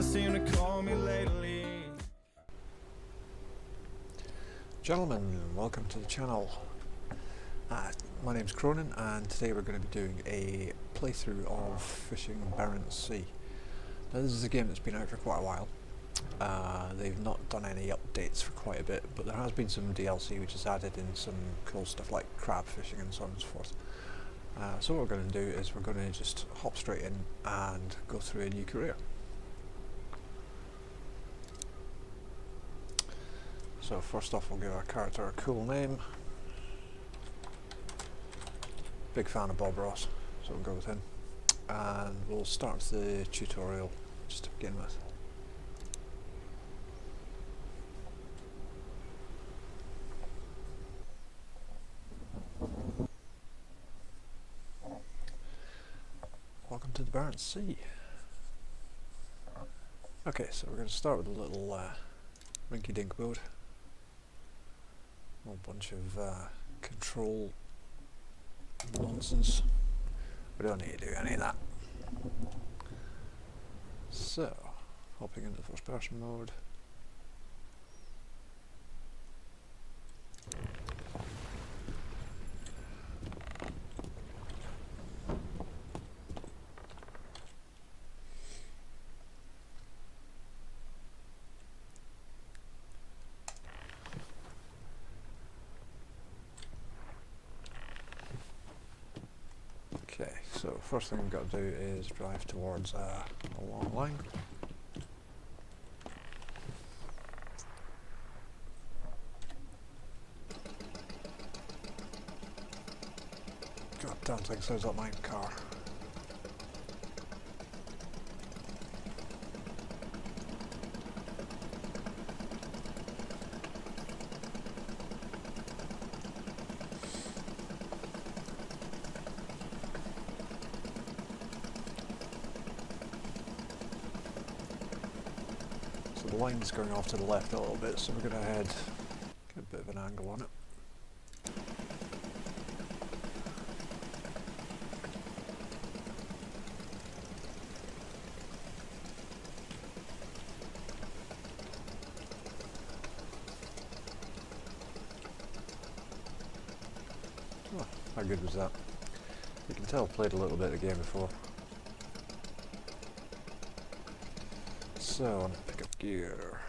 never seem to call me lately. Gentlemen, welcome to the channel. My name's Cronin, and today we're going to be doing a playthrough of fishing Barents Sea. Now this is a game that's been out for quite a while. They've not done any updates for quite a bit, but there has been some DLC which has added in some cool stuff like crab fishing and so on and so forth. So what we're going to do is we're going to just hop straight in and go through a new career. So first off, we'll give our character a cool name. Big fan of Bob Ross, so we'll go with him. And we'll start the tutorial just to begin with. Welcome to the Barents Sea. Okay, so we're going to start with a little rinky-dink boat. A whole bunch of control nonsense. We don't need to do any of that. So, hopping into first person mode. Okay, so first thing we've got to do is drive towards a long line. God damn thing says up my car. The line's going off to the left a little bit, so we're going to head, get a bit of an angle on it. Oh, how good was that? You can tell I played a little bit of the game before. So, I'm going to pick up gear.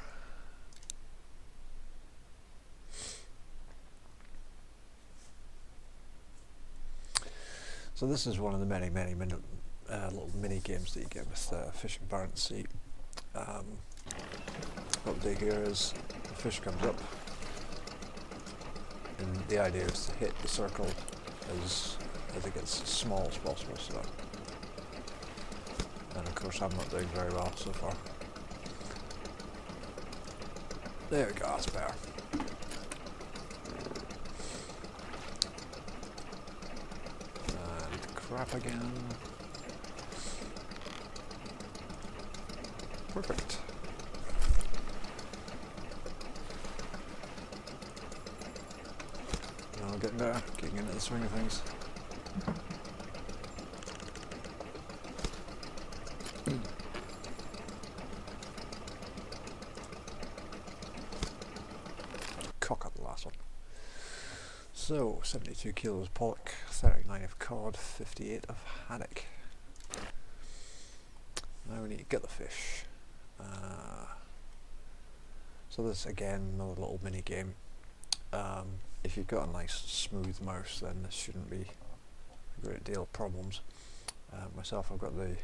So this is one of the many little mini games that you get with fishing Barents Sea. What they do here is the fish comes up, and the idea is to hit the circle as it gets as small as possible. So, and of course I'm not doing very well so far. There we go, that's better. And crap again. Perfect. Now getting better, getting into the swing of things. Cock up the last one. So, 72 kilos pollock, 39 of cod, 58 of haddock. Now we need to get the fish. So this again, another little mini game. If you've got a nice smooth mouse, then this shouldn't be a great deal of problems. Myself, I've got the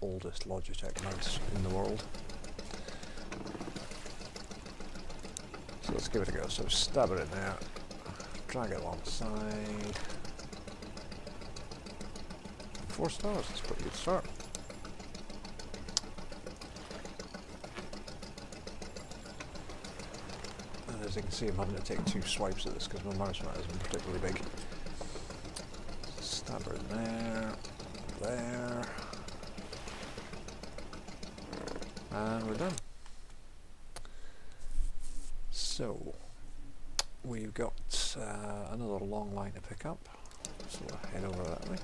oldest Logitech mouse in the world. So let's give it a go. So stab it in there, drag it along the side. 4 stars, that's a pretty good start. And as you can see, I'm having to take 2 swipes at this because my mouse isn't particularly big. Stab her in there, there, and we're done. So, we've got another long line to pick up, so we'll head over that way.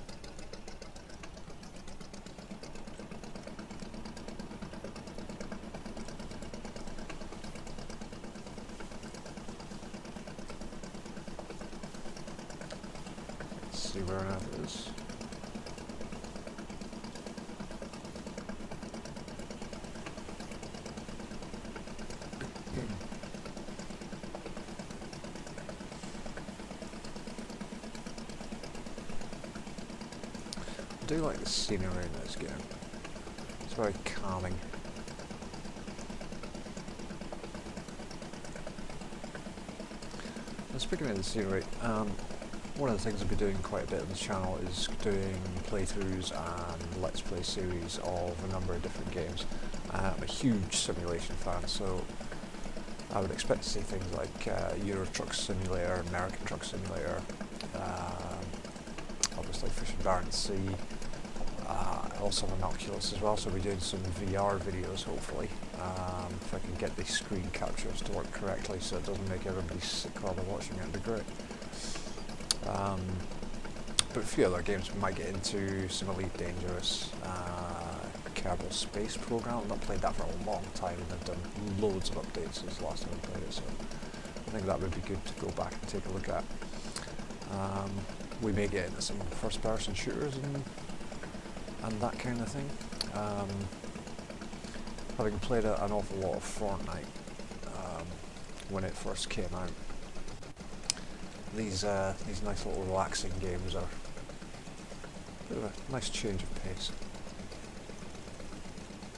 see where on earth it is. I do like the scenery in this game. It's very calming. And speaking of the scenery, one of the things I've been doing quite a bit on this channel is doing playthroughs and Let's Play series of a number of different games. I'm a huge simulation fan, so I would expect to see things like Euro Truck Simulator, American Truck Simulator, obviously Fishing Barents Sea, also on Oculus as well, so we'll be doing some VR videos hopefully, if I can get the screen captures to work correctly so it doesn't make everybody sick while they're watching it, it'd be great. But a few other games we might get into, some Elite Dangerous, Kerbal Space Program. I've not played that for a long time and I've done loads of updates since the last time I played it, so I think that would be good to go back and take a look at. We may get into some first person shooters and that kind of thing. Having played an awful lot of Fortnite when it first came out, these nice little relaxing games are a bit of a nice change of pace.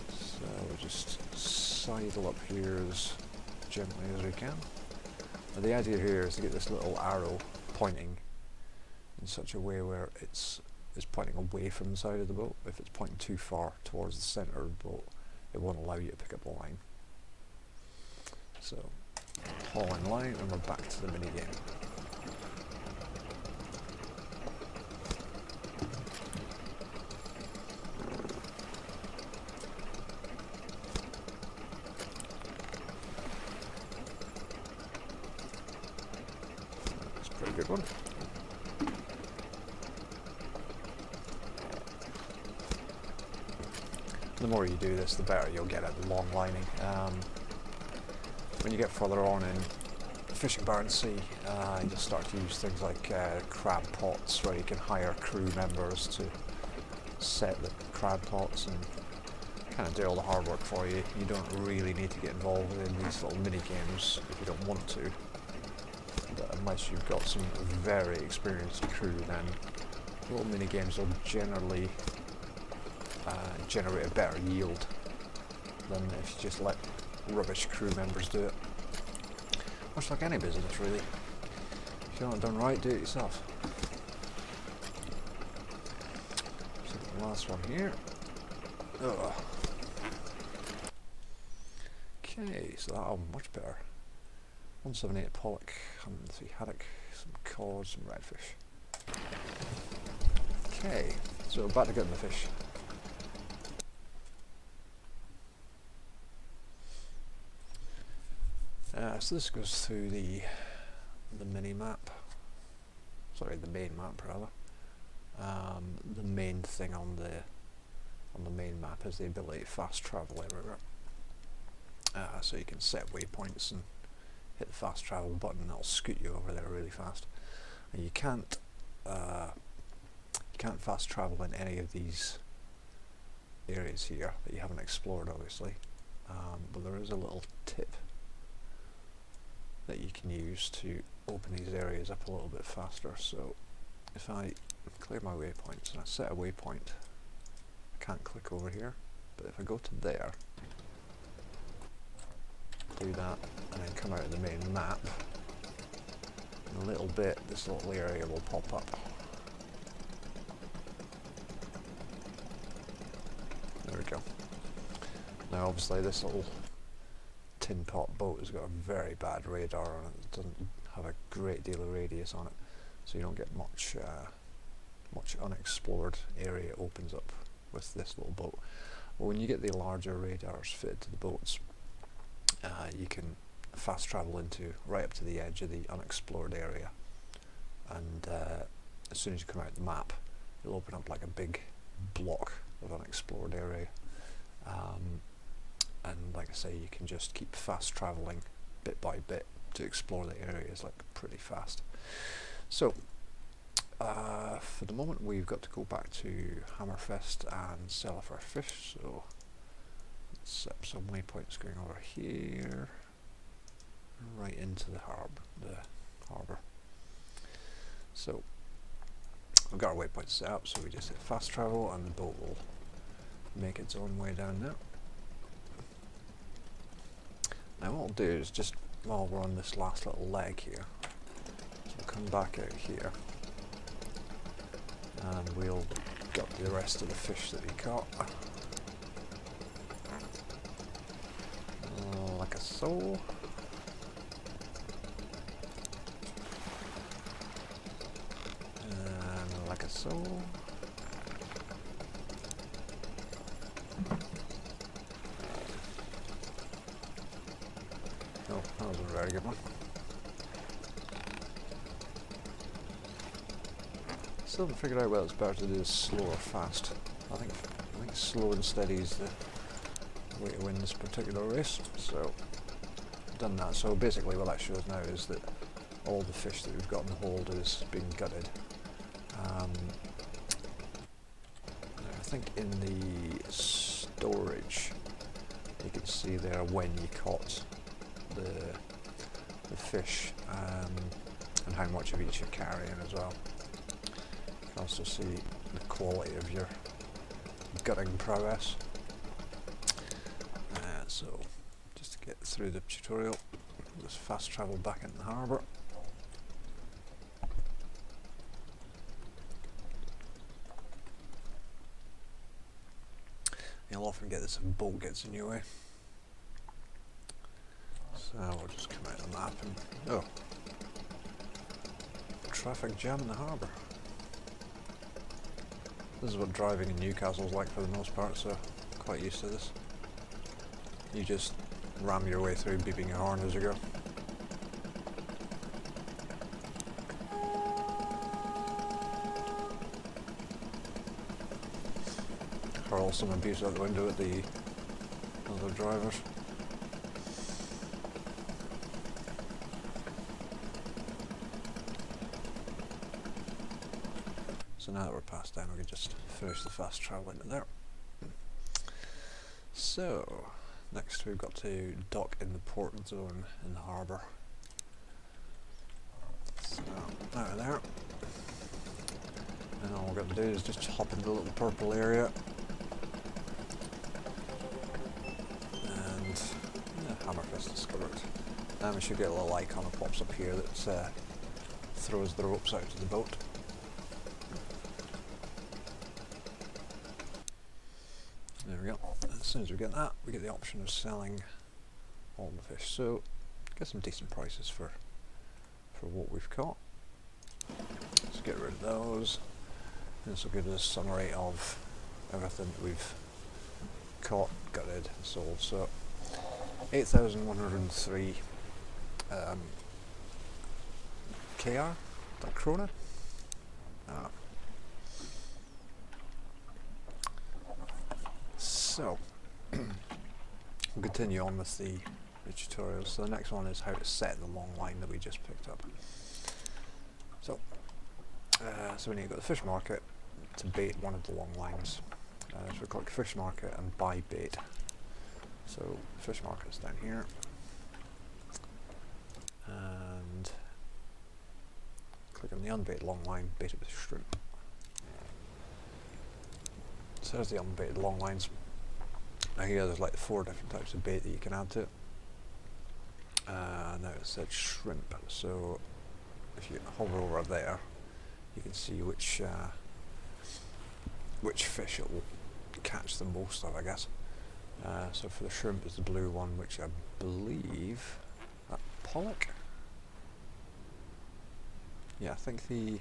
So we'll just sidle up here as gently as we can. Now the idea here is to get this little arrow pointing in such a way where it's pointing away from the side of the boat. If it's pointing too far towards the centre of the boat, it won't allow you to pick up the line. So, haul in line and we're back to the mini game. That's a pretty good one. The more you do this, the better you'll get at long lining. When you get further on in Fishing Barents Sea, you'll start to use things like crab pots, where you can hire crew members to set the crab pots and kind of do all the hard work for you. You don't really need to get involved in these little mini games if you don't want to, but unless you've got some very experienced crew, then little mini games will generally generate a better yield than if you just let rubbish crew members do it. Much like any business, really. If you want it done right, do it yourself. So the last one here. Ugh. Okay, so that'll much better. 178 pollock, 103 haddock, some cod, some redfish. Okay, so back to getting the fish. So this goes through the mini map, sorry, the main map rather. The main thing on the main map is the ability to fast travel everywhere. So you can set waypoints and hit the fast travel button, and it'll scoot you over there really fast. And you can't fast travel in any of these areas here that you haven't explored, obviously. But there is a little tip that you can use to open these areas up a little bit faster. So if I clear my waypoints and I set a waypoint, I can't click over here, but if I go to there, do that, and then come out of the main map, in a little bit this little area will pop up. There we go. Now obviously this little tin pot boat has got a very bad radar on it. It doesn't have a great deal of radius on it, so you don't get much unexplored area opens up with this little boat. But when you get the larger radars fitted to the boats, you can fast travel into right up to the edge of the unexplored area, and as soon as you come out the map, it'll open up like a big block of unexplored area. And like I say, you can just keep fast travelling bit by bit to explore the areas like pretty fast. So For the moment we've got to go back to Hammerfest and sell off our fish, so let's set up some waypoints going over here, right into the harbour. So we've got our waypoints set up, so we just hit fast travel and the boat will make its own way down there. Now what we'll do is, just while we're on this last little leg here, so we'll come back out here and we'll get the rest of the fish that we caught, like a so. And like a so. Oh, that was a very good one. Still haven't figured out whether it's better to do this slow or fast. I think slow and steady is the way to win this particular race. So I've done that. So basically what that shows now is that all the fish that we've got in the hold is being gutted. I think in the storage you can see there when you caught the fish and how much of each you're carrying as well. You can also see the quality of your gutting prowess. So just to get through the tutorial, just fast travel back into the harbour. You'll often get this if a boat gets in your way. So we'll just come out of the map and, oh, traffic jam in the harbour. This is what driving in Newcastle is like for the most part, so quite used to this. You just ram your way through, beeping your horn as you go. Hurl some abuse out the window at the other drivers. So now that we're past down, we can just finish the fast travel into there. So next we've got to dock in the port zone in the harbour. So out of there, and all we've got to do is just hop into the little purple area, and yeah, Hammerfest discovered. Then we should get a little icon that pops up here that throws the ropes out to the boat. There we go. As soon as we get that, we get the option of selling all the fish. So get some decent prices for what we've caught. Let's get rid of those. This will give us a summary of everything that we've caught, gutted, and sold. So 8,103 KR, that krona. So we'll continue on with the tutorials. So the next one is how to set the long line that we just picked up. So we need to go to the fish market to bait one of the long lines. So we click fish market and buy bait. So fish market's down here, and click on the unbaited long line, bait it with shrimp. So there's the unbaited long lines. Now here there's like 4 different types of bait that you can add to it. Now it said shrimp, so if you hover over there you can see which fish it will catch the most of, I guess. So for the shrimp is the blue one, which I believe pollock. Yeah, I think the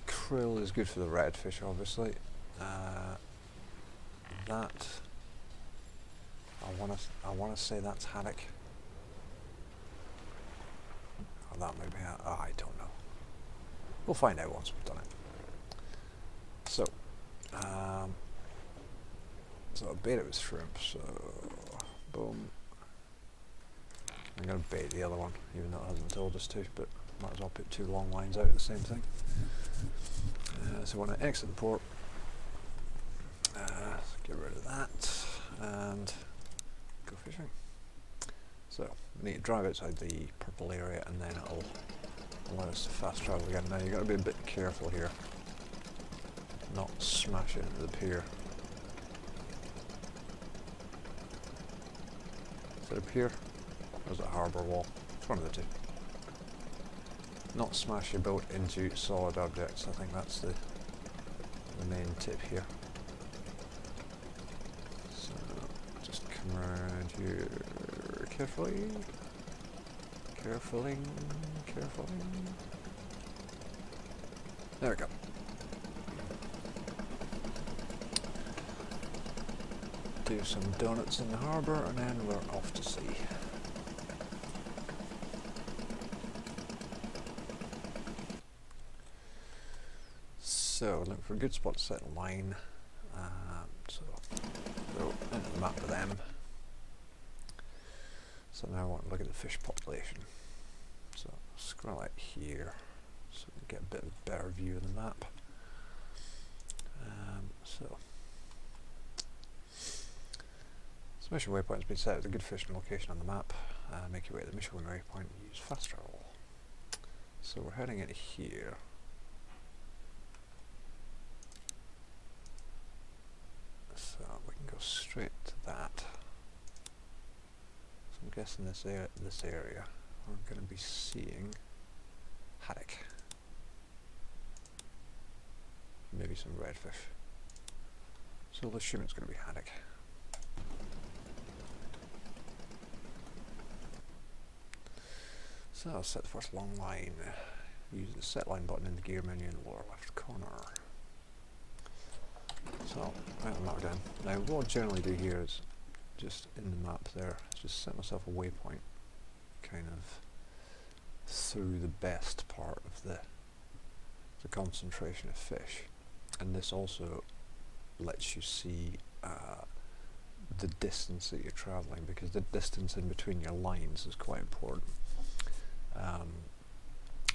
krill is good for the redfish, obviously. That I wanna say that's haddock. Oh, that may be. I don't know. We'll find out once we've done it. So, so I bait it with shrimp. So, boom. I'm gonna bait the other one, even though it hasn't told us to, but might as well put 2 long lines out at the same thing. So when I exit the port, get rid of that and go fishing. So we need to drive outside the purple area and then it'll allow us to fast travel again. Now you've got to be a bit careful here, not smash into the pier. Is it a pier or is it a harbour wall? It's one of the two. Not smash your boat into solid objects. I think that's the main tip here. So just come around here carefully, carefully. There we go. Do some donuts in the harbour and then we're off to sea. So look for a good spot to set a line. So go into the map of them. So now I want to look at the fish population. So scroll out here so we get a bit of a better view of the map. So mission waypoint has been set as a good fishing location on the map. Make your way to the mission waypoint and use fast travel. So we're heading into here. So we can go straight to that. So I'm guessing this area we're going to be seeing haddock. Maybe some redfish. So we'll assume it's going to be haddock. So I'll set the first long line. Use the set line button in the gear menu in the lower left corner. So write the map down. Now what I'll generally do here is just in the map there, just set myself a waypoint kind of through the best part of the concentration of fish. And this also lets you see the distance that you're travelling, because the distance in between your lines is quite important.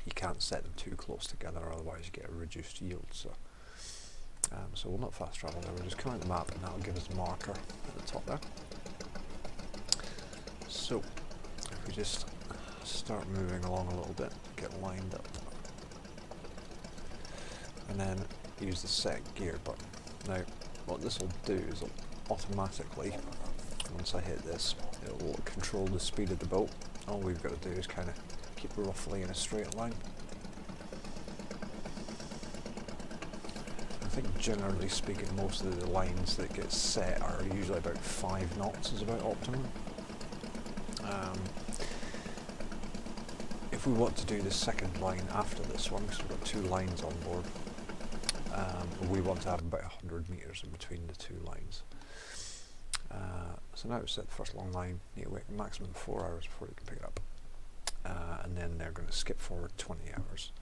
You can't set them too close together, otherwise you get a reduced yield. So we'll not fast travel there, we'll just come out the map and that'll give us a marker at the top there. So if we just start moving along a little bit, get lined up, and then use the set gear button. Now what this will do is it'll automatically, once I hit this, it will control the speed of the boat. All we've got to do is kind of keep roughly in a straight line. I think generally speaking most of the lines that get set are usually about 5 knots is about optimum. If we want to do the second line after this one, because we've got 2 lines on board, we want to have about 100 metres in between the 2 lines. So now we've set the first long line, you need to wait a maximum of 4 hours before you can pick it up. And then they're going to skip forward 20 hours.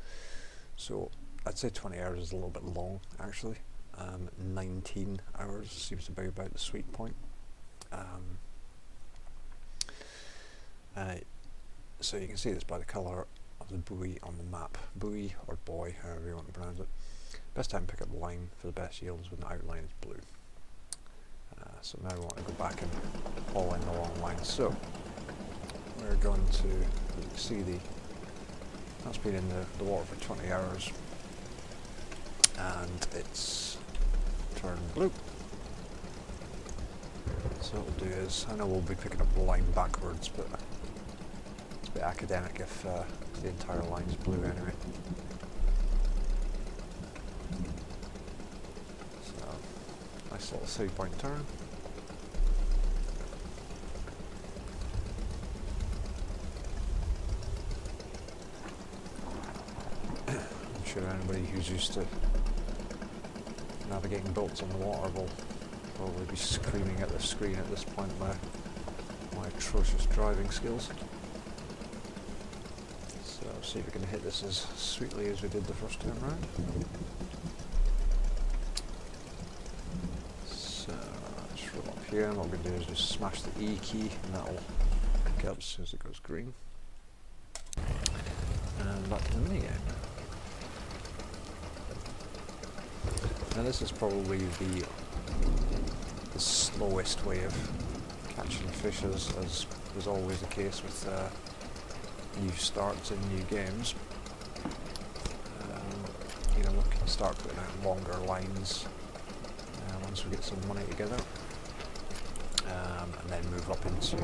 So I'd say 20 hours is a little bit long actually. 19 hours seems to be about the sweet point. So you can see this by the colour of the buoy on the map. Buoy or buoy, however you want to pronounce it. Best time to pick up the line for the best yields when the outline is blue. So now we want to go back and haul in the long line. So we're going to, you can see that's been in the water for 20 hours and it's turned blue. So what we'll do is, I know we'll be picking up the line backwards, but it's a bit academic if the entire line's blue anyway. So, nice little 3-point turn. Anybody who's used to navigating boats on the water will probably be screaming at the screen at this point my atrocious driving skills. So see if we can hit this as sweetly as we did the first time round. So let's roll up here, and what we're going to do is just smash the E key and that'll get up as soon as it goes green. And back to the minigame. Now this is probably the slowest way of catching fishes, as is always the case with new starts in new games. You know, we can start putting out longer lines once we get some money together, and then move up into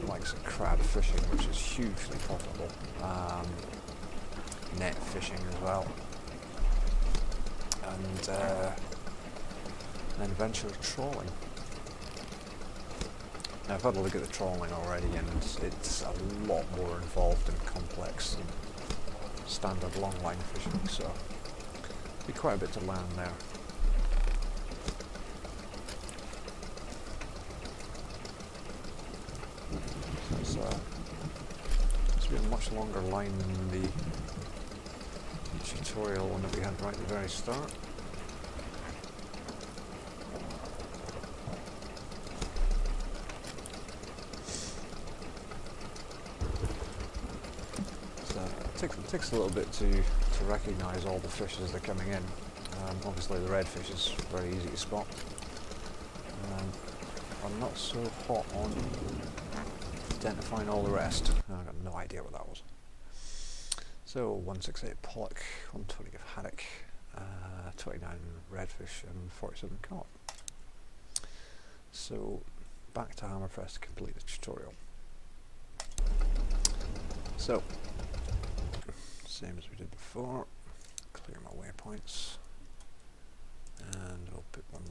like some crab fishing, which is hugely profitable, net fishing as well, and then eventually trawling. Now I've had a look at the trawling already, and it's a lot more involved and complex than standard long line fishing, so there'll be quite a bit to learn there. So it's been a much longer line than the tutorial one that we had right at the very start. It takes a little bit to recognise all the fish as they're coming in. Obviously the redfish is very easy to spot. I'm not so hot on identifying all the rest. I've got no idea what that was. So 168 pollock, 120 of haddock, 29 redfish and 47 cod. So back to Hammerfest to complete the tutorial. So same as we did before, clear my waypoints, and we'll put one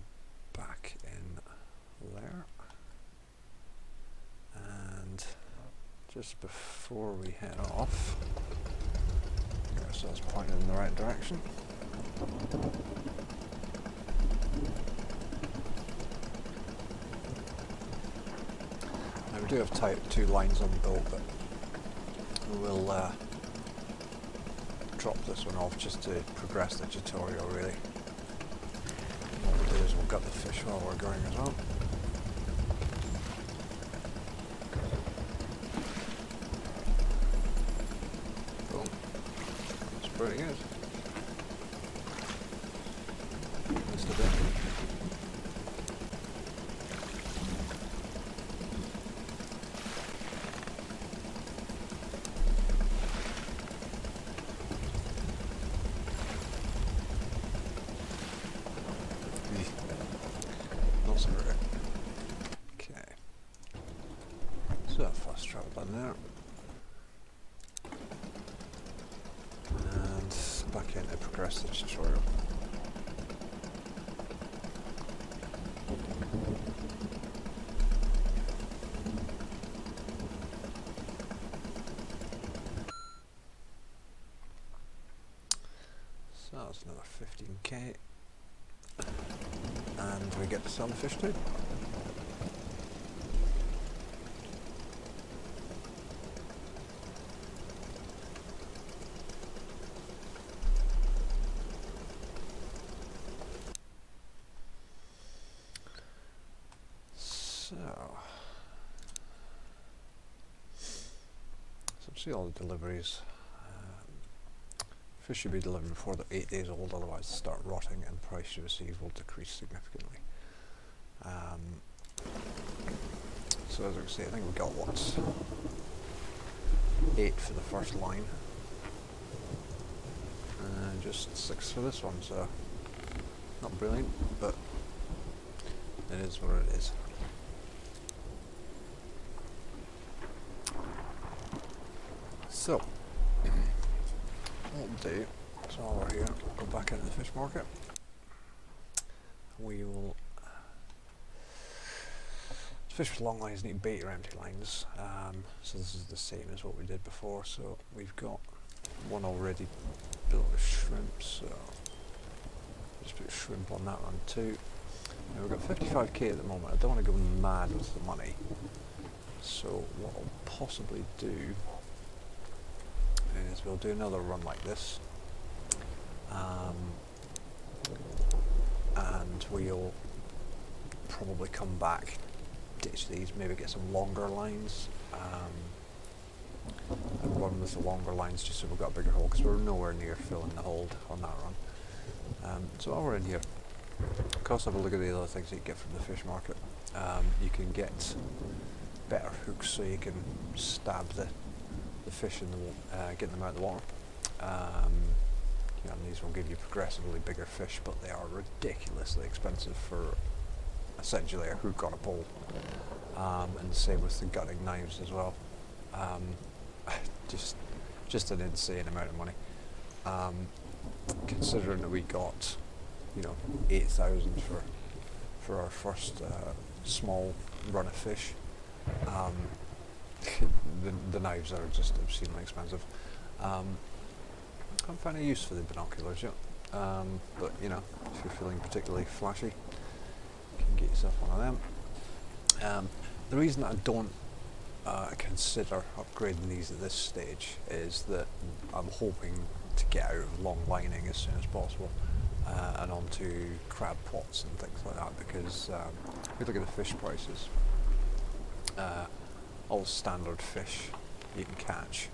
back in there. And just before we head off, get ourselves pointed in the right direction. Now we do have two lines on the boat, but we'll drop this one off just to progress the tutorial really. What we'll do is we'll gut the fish while we're going as well. Boom. That's pretty good. Just a bit. Okay, so fast travel down there, and back in to progress the tutorial. So that's another 15k. And we get to sell the fish too. So see all the deliveries. Fish should be delivered before they're 8 days old, otherwise they start rotting and price you receive will decrease significantly. So as I say, I think we got what, 8 for the first line, and just 6 for this one, so not brilliant, but it is what it is. So what we'll do is while we're here, we'll go back into the fish market. We will fish with long lines need bait or empty lines, so this is the same as what we did before. So we've got one already built with shrimp, so just put shrimp on that one too. Now we've got 55k at the moment. I don't want to go mad with the money, so what I'll possibly do is we'll do another run like this, and we'll probably come back, ditch these, maybe get some longer lines, and run with the longer lines just so we've got a bigger hole, because we're nowhere near filling the hold on that run. So while we're in here, of course, have a look at the other things that you get from the fish market. You can get better hooks so you can stab the fish in the get them out of the water. And these will give you progressively bigger fish, but they are ridiculously expensive for essentially a hook on a pole. And the same with the gutting knives as well. Just an insane amount of money. Considering that we got 8,000 for our first small run of fish. The knives are just obscenely expensive. I'm finding use for the binoculars, but if you're feeling particularly flashy, you can get yourself one of them. The reason that I don't consider upgrading these at this stage is that I'm hoping to get out of long lining as soon as possible and onto crab pots and things like that, because if you look at the fish prices, all standard fish you can catch,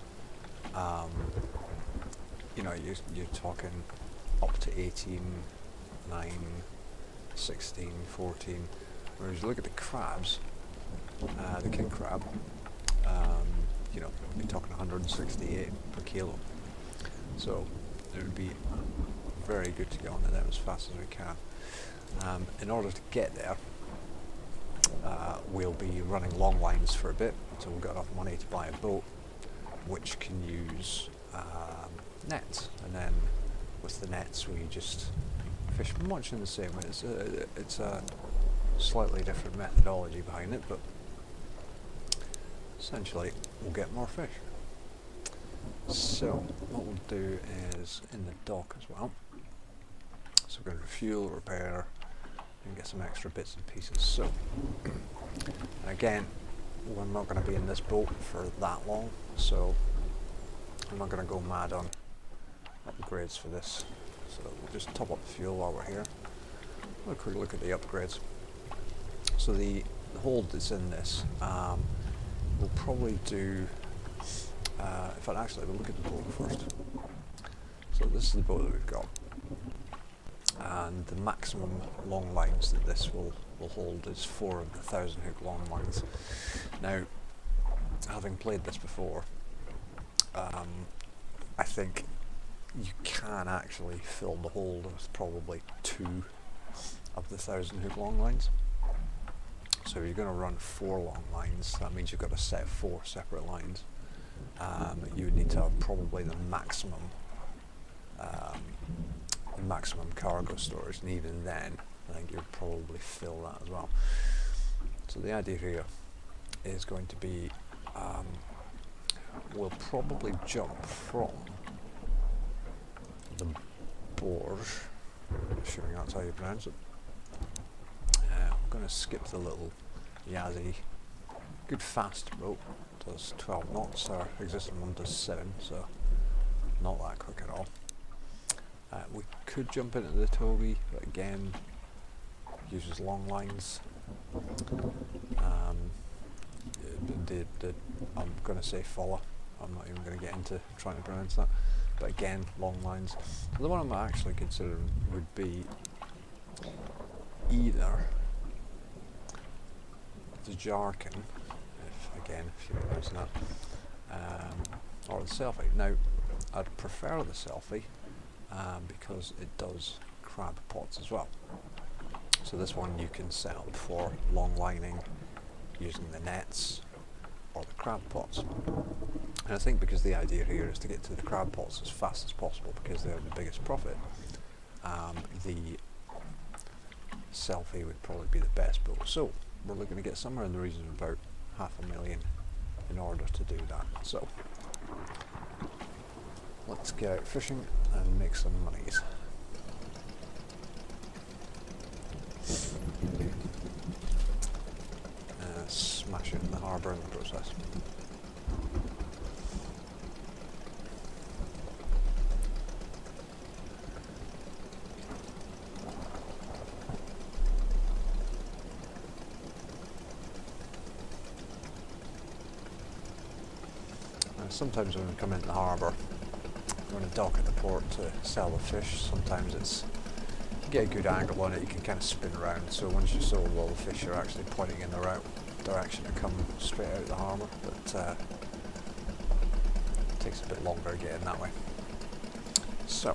you're talking up to 18, 9, 16, 14, whereas you look at the crabs, the king crab, you're talking 168 per kilo. So it would be very good to get onto them as fast as we can. In order to get there, we'll be running long lines for a bit until we've got enough money to buy a boat which can use nets, and then with the nets we just fish much in the same way. It's a slightly different methodology behind it, but essentially we'll get more fish. So what we'll do is in the dock as well, so we're going to refuel, repair and get some extra bits and pieces. So and again, we're not going to be in this boat for that long, so I'm not going to go mad on upgrades for this. So we'll just top up the fuel while we're here. We'll have a quick look at the upgrades. So the hold that's in this, we'll probably do, in fact actually we'll look at the boat first. So this is the boat that we've got, and the maximum long lines that this will hold is 4 of the 1,000 hook long lines. Now, having played this before, I think you can actually fill the hold with probably 2 of the 1,000 hook long lines. So you're going to run 4 long lines, that means you've got to set 4 separate lines. You would need to have probably the maximum cargo storage, and even then I think you'd probably fill that as well. So the idea here is going to be, we'll probably jump from the Borge, assuming that's how you pronounce it. I'm going to skip the little Yazzie, good fast boat, does 12 knots, our existing one does 7, so not that quick at all. We could jump into the Toby, but again uses long lines. I'm going to say Folla, I'm not even going to get into trying to pronounce that, but again long lines. The one I'm actually considering would be either the Jarkin, if you're pronouncing that, or the Selfie. Now I'd prefer the Selfie because it does crab pots as well. So this one you can set up for long lining using the nets or the crab pots. And I think because the idea here is to get to the crab pots as fast as possible because they're the biggest profit, the Selfie would probably be the best boat. So we're looking to get somewhere in the region of about $500,000 in order to do that. So let's get out fishing and make some monies. Smash it in the harbour in the process. sometimes when we come into the harbour, we're going to dock at the port to sell the fish. Sometimes it's, you get a good angle on it, you can kind of spin around, so once you sold all the fish you're actually pointing in the right direction to come straight out of the harbour, but it takes a bit longer to get in that way. So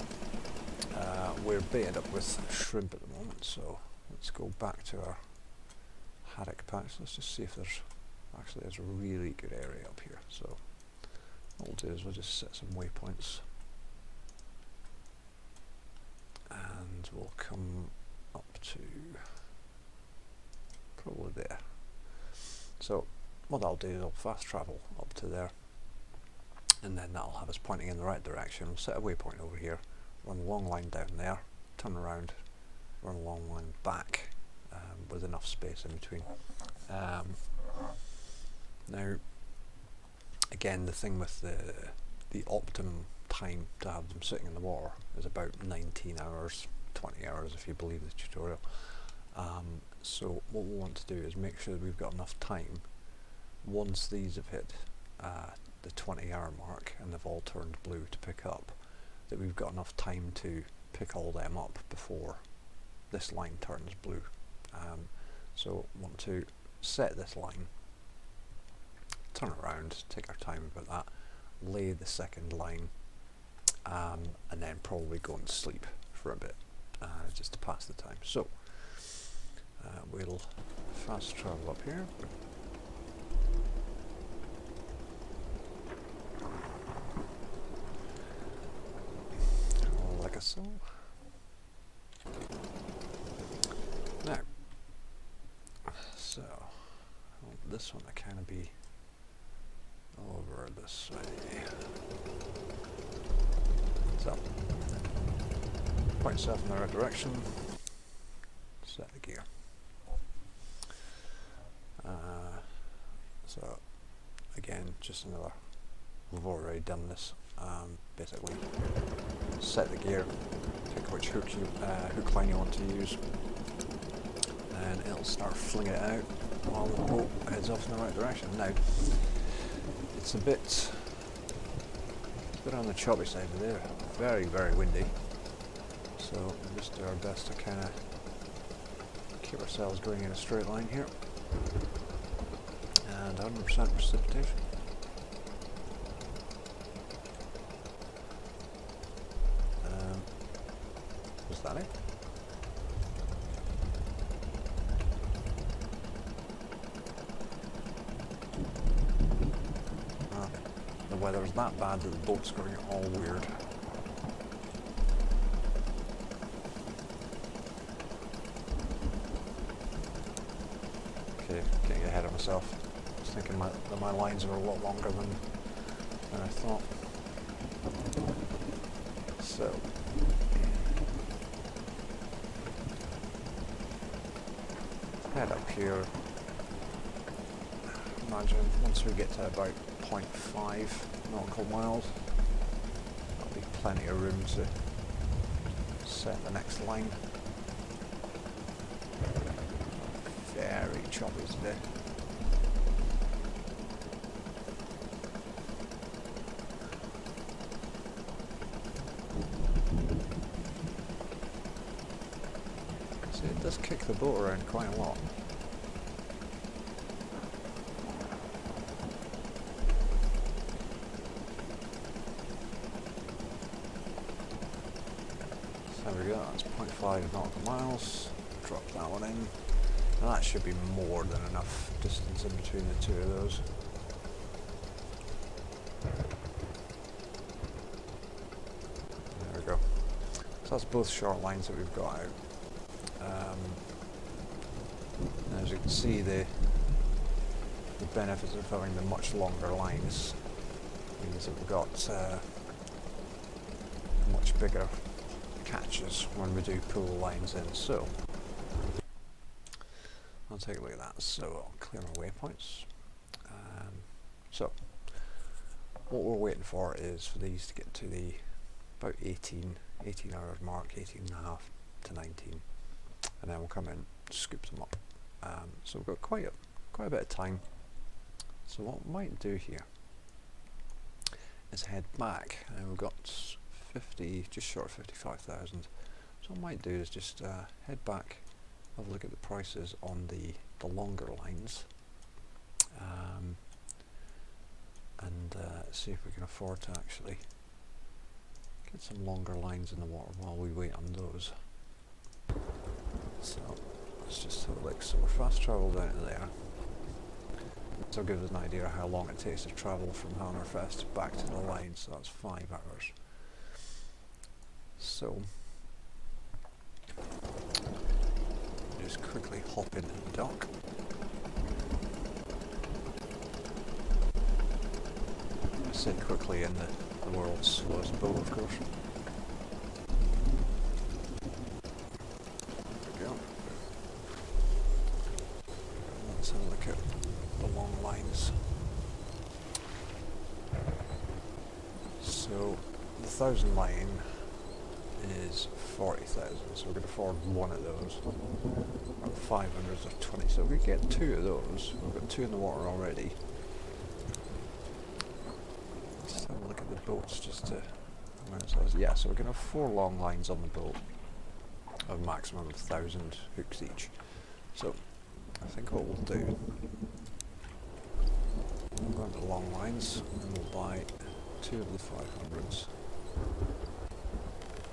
we're baited up with shrimp at the moment, so let's go back to our haddock patch. Let's just see if there's a really good area up here. So what we'll do is we'll just set some waypoints and we'll come up to probably there. So what I'll do is I'll fast travel up to there, and then that'll have us pointing in the right direction. We'll set a waypoint over here, run a long line down there, turn around, run a long line back, with enough space in between. Now, again, the thing with the optimum time to have them sitting in the water is about 19 hours, 20 hours if you believe the tutorial. So what we want to do is make sure that we've got enough time, once these have hit the 20-hour mark and they've all turned blue to pick up, that we've got enough time to pick all them up before this line turns blue. So want to set this line, turn around, take our time about that, lay the second line, and then probably go and sleep for a bit, just to pass the time. So we'll fast travel up here. Like so. Now, so I want this one to kind of be over this way. So, point yourself in the right direction, set the gear. So, again, just another, we've already done this, basically set the gear, pick which hook line you want to use, and it'll start flinging it out while the boat heads off in the right direction. Now, it's a bit on the choppy side of there, very, very windy, so we'll just do our best to kind of keep ourselves going in a straight line here, and 100% precipitation. Was that it? The weather's that bad that the boat's going all weird. Okay, getting ahead of myself. I was thinking that my lines were a lot longer than I thought. So, head up here. Imagine once we get to about 0.5 nautical miles, there'll be plenty of room to set the next line. Very choppy today. See, it does kick the boat around quite a lot. There we go, that's 0.5 nautical miles. Drop that one in. And that should be more than enough distance in between the two of those. There we go. So that's both short lines that we've got out. As you can see, the benefits of having the much longer lines means that we've got much bigger catches when we do pull the lines in. So I'll take a look at that. So I'll clear my waypoints. So what we're waiting for is for these to get to the about 18 hours mark, 18 and a half to 19, and then we'll come in, scoop them up. So we've got quite a bit of time. So what we might do here is head back. And we've got 50, just short of 55,000. So what I might do is just head back, have a look at the prices on the longer lines, and see if we can afford to actually get some longer lines in the water while we wait on those. So let's just have a look. So we're fast travel down to there. This will give us an idea of how long it takes to travel from Hammerfest back to the line, so that's 5 hours. So just quickly hop into the dock. I say quickly in the world's slowest boat, of course. There we go. Let's have a look at the long lines. So the 1,000 line is 40,000, so we could afford one of those. Or the 500s are 20, so we get 2 of those. We've got 2 in the water already. Let's have a look at the boats just to... Yeah, so we're going to have 4 long lines on the boat, a maximum of 1,000 hooks each. So I think what we'll do, we'll go into long lines and we'll buy 2 of the 500s.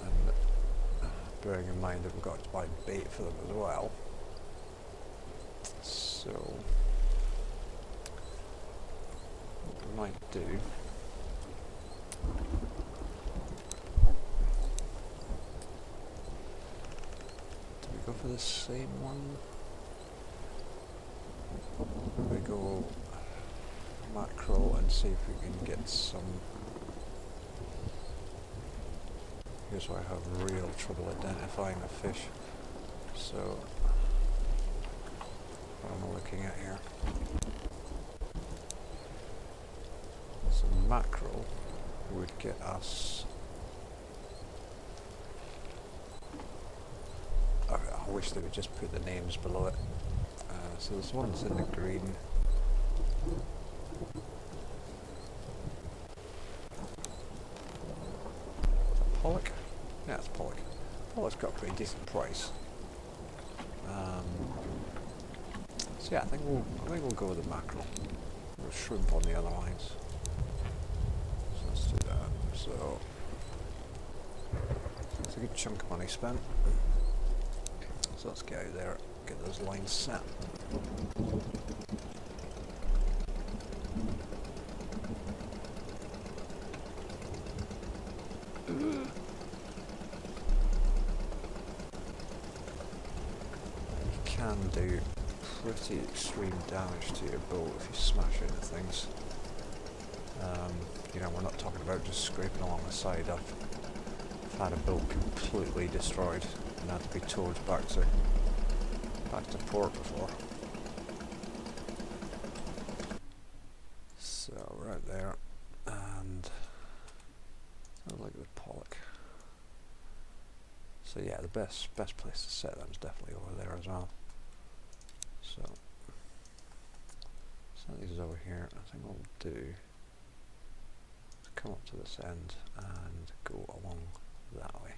And bearing in mind that we've got to buy bait for them as well. So what we might do, go for the same one. We go mackerel and see if we can get some. Here's where I have real trouble identifying a fish. So what am I looking at here? So mackerel would get us. I wish they would just put the names below it. So this one's in the green. Pollock? Yeah, it's pollock. Pollock's got a pretty decent price. So yeah, I think we'll go with the mackerel. We'll shrimp on the other lines. So let's do that. So it's a good chunk of money spent. So let's get out there, get those lines set. You can do pretty extreme damage to your boat if you smash into things. You know, we're not talking about just scraping along the side. I've had a boat completely destroyed and had to be towed back to port before. So we're out there, and I like the pollock. So yeah, the best place to set them is definitely over there as well. So set these over here. I think what we'll do is come up to this end and go along that way.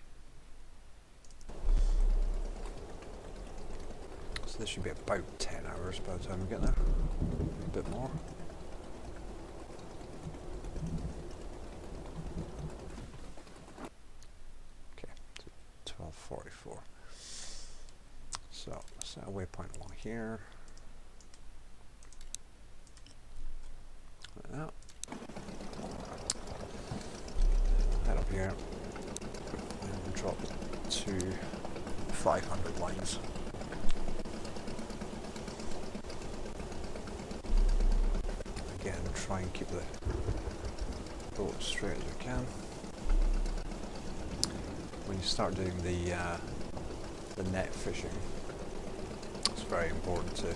So this should be about 10 hours by the time we get there. A bit more. Okay, 12:44. So set a waypoint along here. Like that. Head up here and drop 2 500 lines. Again, try and keep the boat straight as we can. When you start doing the net fishing, it's very important to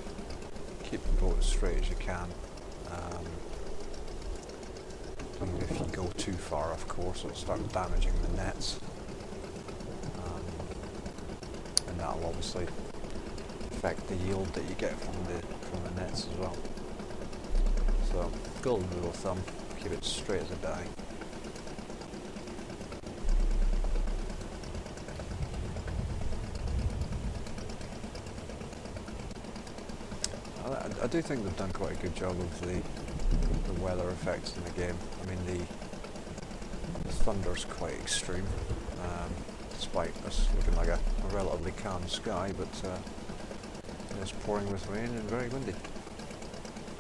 keep the boat as straight as you can. And if you go too far off course, it'll start damaging the nets, and that'll obviously affect the yield that you get from the nets as well. So golden rule of thumb, keep it straight as a die. I do think they've done quite a good job of the weather effects in the game. I mean, the thunder's quite extreme, despite us looking like a relatively calm sky, but it's pouring with rain and very windy.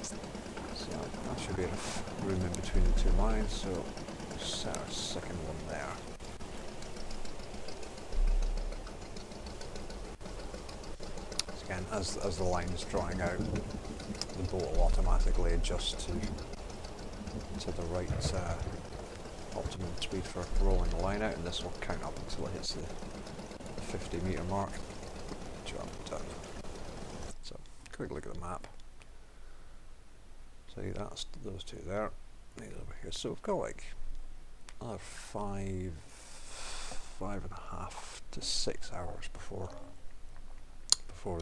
So that should be enough room in between the two lines, so we'll set our second one there. So again, as the line is drawing out, the boat will automatically adjust to the right optimum speed for rolling the line out, and this will count up until it hits the 50 metre mark. Job done. So, quick look at the map. See, that's those two there, these over here. So we've got like another 5.5 to 6 hours before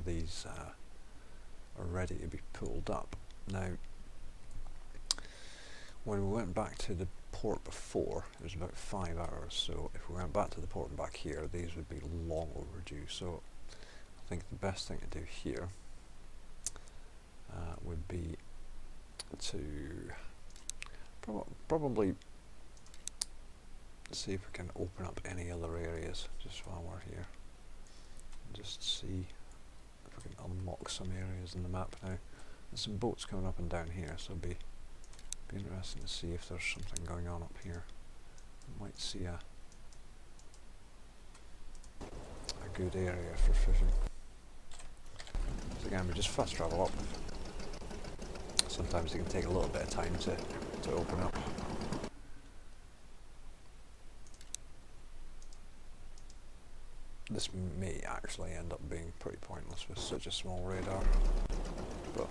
these are ready to be pulled up. Now, when we went back to the port before, it was about 5 hours, so if we went back to the port and back here, these would be long overdue. So I think the best thing to do here would be to probably see if we can open up any other areas just while we're here. Just see if we can unlock some areas in the map now. There's some boats coming up and down here, so it'll be interesting to see if there's something going on up here. We might see a good area for fishing. So again, we just fast travel up. Sometimes it can take a little bit of time to open up. This may actually end up being pretty pointless with such a small radar, but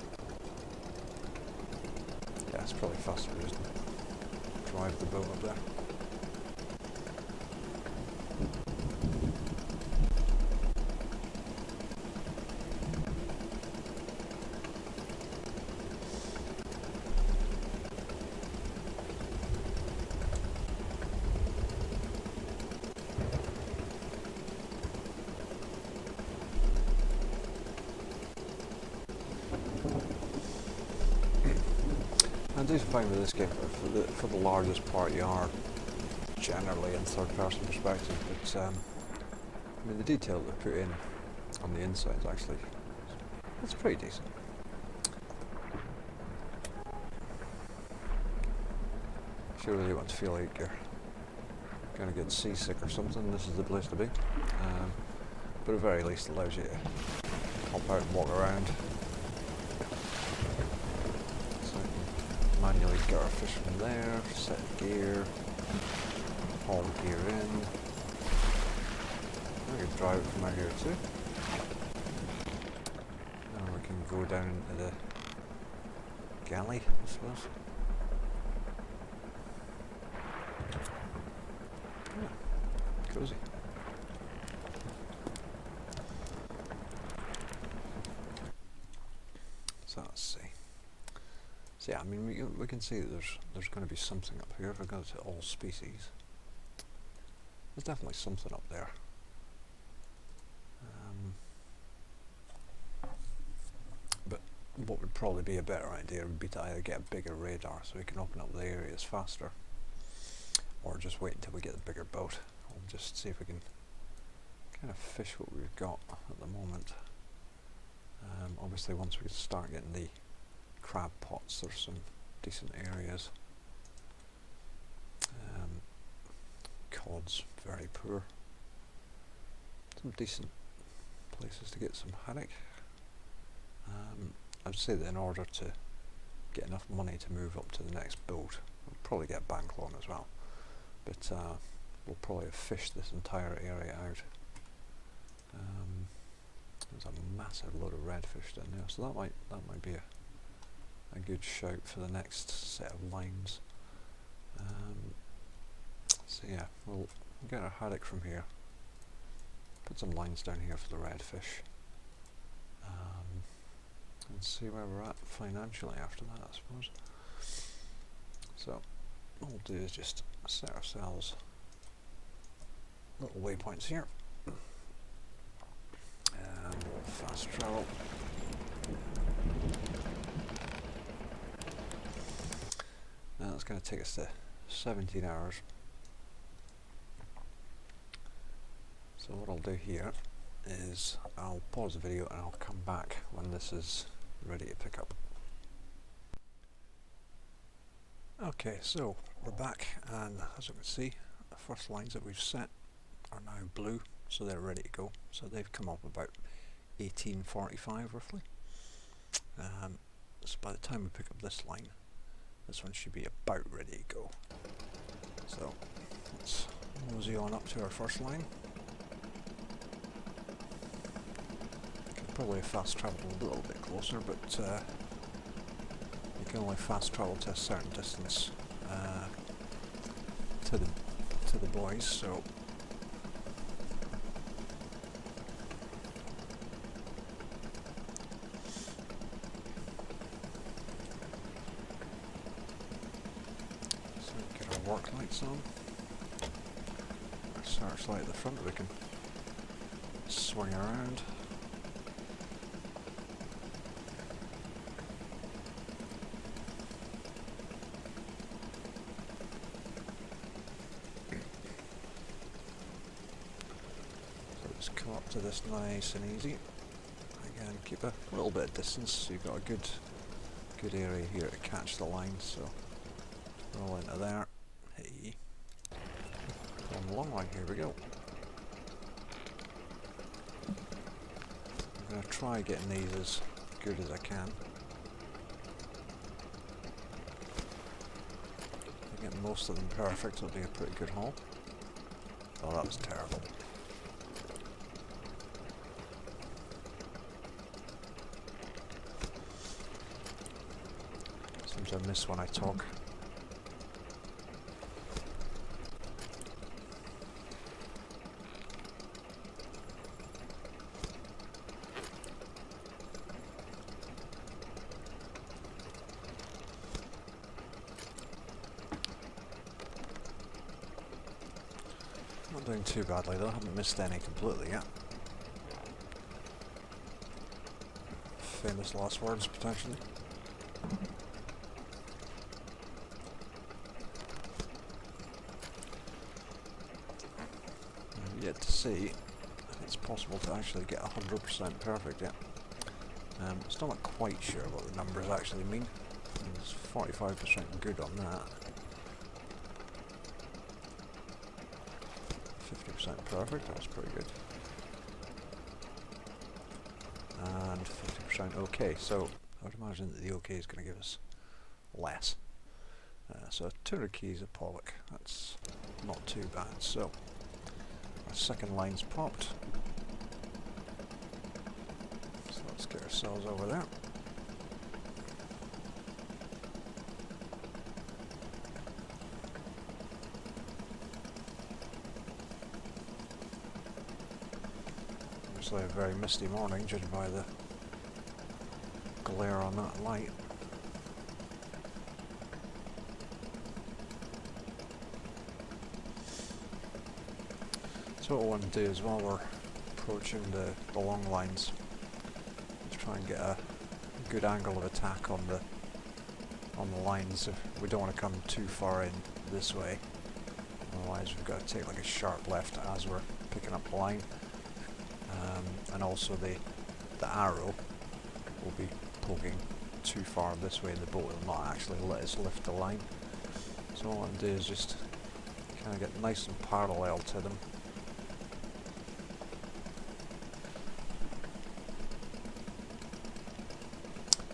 yeah, it's probably faster just to drive the boat up there. I do find with this game, for the largest part, you are generally in third-person perspective, but I mean, the detail they put in on the inside is actually, it's pretty decent. If you really want to feel like you're going to get seasick or something, this is the place to be. But at the very least, it allows you to hop out and walk around. Manually get our fish from there, set gear, haul gear in. We can drive it from out here too. Now we can go down into the galley, I suppose. Yeah, cozy. So let's see. So yeah, I mean, we can see that there's going to be something up here. If I go to all species, there's definitely something up there. But what would probably be a better idea would be to either get a bigger radar so we can open up the areas faster, or just wait until we get a bigger boat. We'll just see if we can kind of fish what we've got at the moment. Obviously, once we start getting the crab pots, there's some decent areas. Cod's very poor. Some decent places to get some haddock. I'd say that in order to get enough money to move up to the next boat, we'll probably get bank loan as well, but we'll probably have fished this entire area out. There's a massive load of redfish down there, so that might be a good shout for the next set of lines. So yeah, we'll get our haddock from here, put some lines down here for the redfish, and see where we're at financially after that, I suppose. So what we'll do is just set ourselves little waypoints here, and we'll fast travel. Now that's going to take us to 17 hours. So what I'll do here is I'll pause the video and I'll come back when this is ready to pick up. Okay, so we're back, and as you can see, the first lines that we've set are now blue, so they're ready to go. So they've come up about 1845 roughly. So by the time we pick up this line, this one should be about ready to go. So let's mosey on up to our first line. Could probably fast travel a little bit closer, but you can only fast travel to a certain distance to the buoys. So get our work lights on. Our searchlight at the front, we can swing around. Just come up to this nice and easy. Again, keep a little bit of distance so you've got a good area here to catch the line. So roll into there. Hey, on the long line, here we go. I'm going to try getting these as good as I can. If I get most of them perfect, it'll be a pretty good haul. Oh, that was terrible. Seems I miss when I talk. Not doing too badly though, haven't missed any completely yet. Famous last words, potentially. I've yet to see if it's possible to actually get 100% perfect yet. Still not quite sure what the numbers actually mean. It's 45% good on that. 50% perfect, that's pretty good. And 50% okay, so I would imagine that the okay is going to give us less. So 200 keys of Pollock, that's not too bad. So our second line's popped. So let's get ourselves over there. A very misty morning, judging by the glare on that light. So what I want to do is, while we're approaching the long lines, is try and get a good angle of attack on the lines. If we don't want to come too far in this way, otherwise we've got to take like a sharp left as we're picking up the line. And also the arrow will be poking too far this way, and the boat will not actually let us lift the line. So what I want to do is just kind of get nice and parallel to them.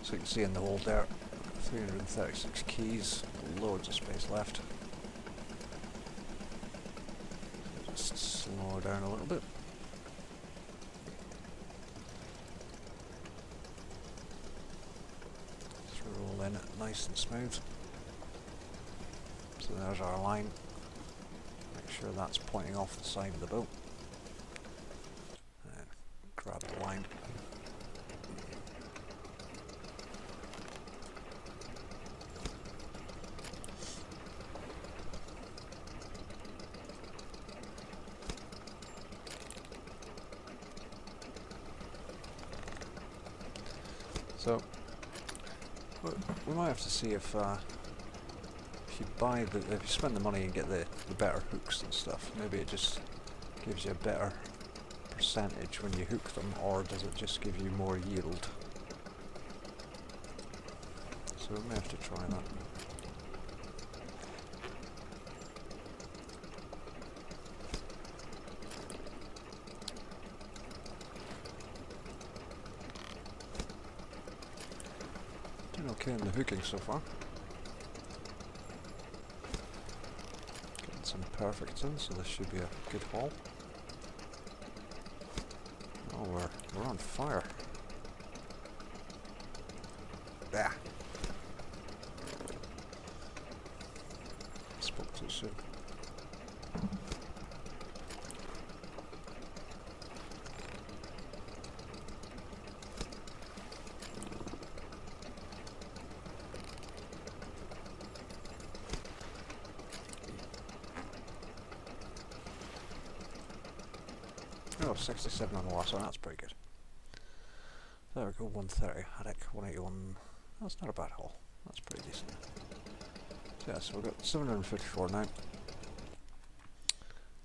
So you can see in the hold there, 336 keys, loads of space left. So just slow down a little bit. Roll in it nice and smooth. So there's our line. Make sure that's pointing off the side of the boat. And grab the line. So we might have to see if if you spend the money and get the better hooks and stuff, maybe it just gives you a better percentage when you hook them, or does it just give you more yield? So we may have to try that. Doing okay in the hooking so far. Getting some perfects in, so this should be a good haul. Oh, we're on fire. Yeah. Spoke too soon. Oh, 67 on the last one, that's pretty good. There we go, 130, haddock, 181, that's not a bad haul, that's pretty decent. So yeah, so we've got 754 now.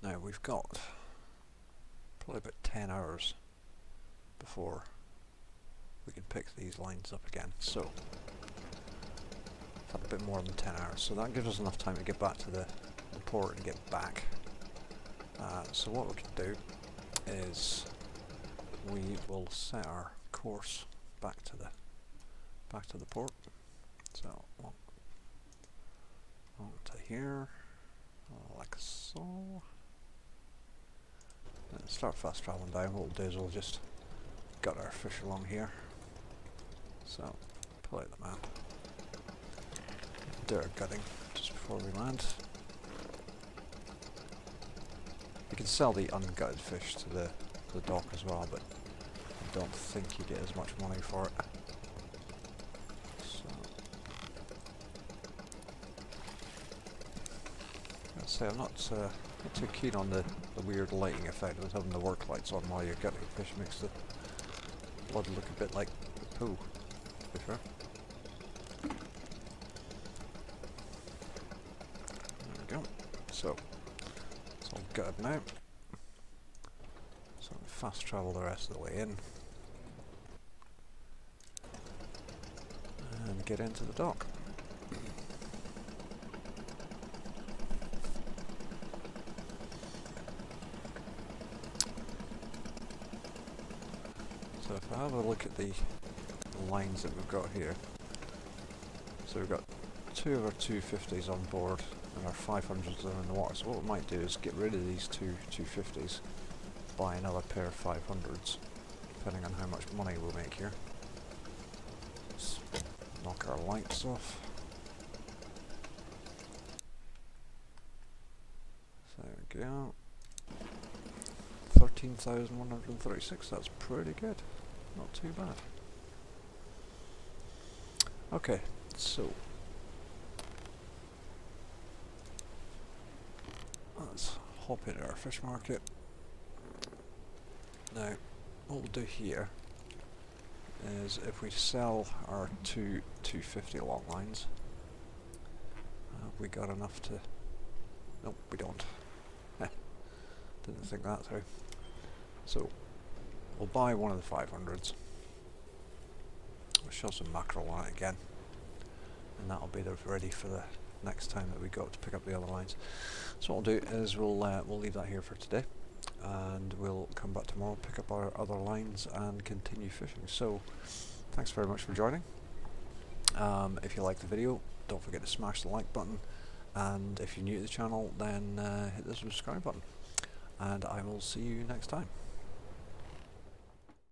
Now we've got probably about 10 hours before we can pick these lines up again, so we've had a bit more than 10 hours, so that gives us enough time to get back to the port and get back. So what we can do is we will set our course back to the port. So on to here, like so. And start fast traveling down. What we'll do is we'll just gut our fish along here. So pull out the map. Do our gutting just before we land. You can sell the ungutted fish to the dock as well, but I don't think you get as much money for it. So, I'd say I'm not too keen on the weird lighting effect of having the work lights on while you're gutting fish. Makes the blood look a bit like poo, to be fair. There we go. So it's all gutted now. So fast travel the rest of the way in and get into the dock. So if I have a look at the lines that we've got here, so we've got two of our 250s on board and our 500s are in the water. So what we might do is get rid of these two 250s, buy another pair of 500s, depending on how much money we'll make here. Let's knock our lights off. So there we go. 13,136, that's pretty good. Not too bad. Okay, so let's hop into our fish market. Now, what we'll do here is if we sell our two 250 long lines, have we got enough to... Nope, we don't. Didn't think that through. So, we'll buy one of the 500s. We'll show some mackerel on it again. And that'll be ready for the next time that we go to pick up the other lines. So what we'll do is we'll leave that here for today. And we'll come back tomorrow, pick up our other lines and continue fishing. So, thanks very much for joining. If you like the video, don't forget to smash the like button. And if you're new to the channel, then hit the subscribe button. And I will see you next time.